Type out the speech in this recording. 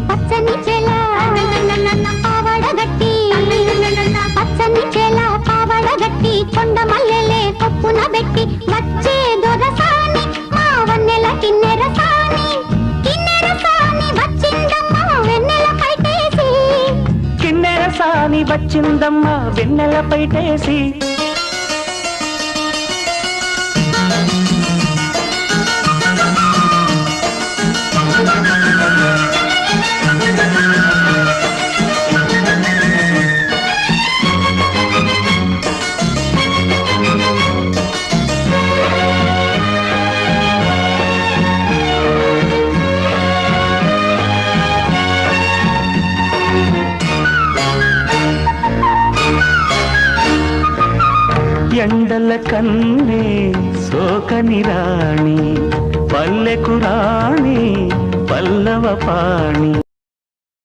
పచ్చని చెల పావడగట్టి పచ్చని చెల పావడగట్టి కొండ మల్లెలే కొప్పున పెట్టి వచ్చే దొరసాని మా వన్నెల కిన్నెర సాని వచ్చిందమ్మా వెన్నెల పైటేసి కిన్నెర సాని వచ్చిందమ్మా వెన్నెల పైటేసి ఎండల కన్నే సోకని రాణి పల్లెకు రాణి పల్లవ పాణి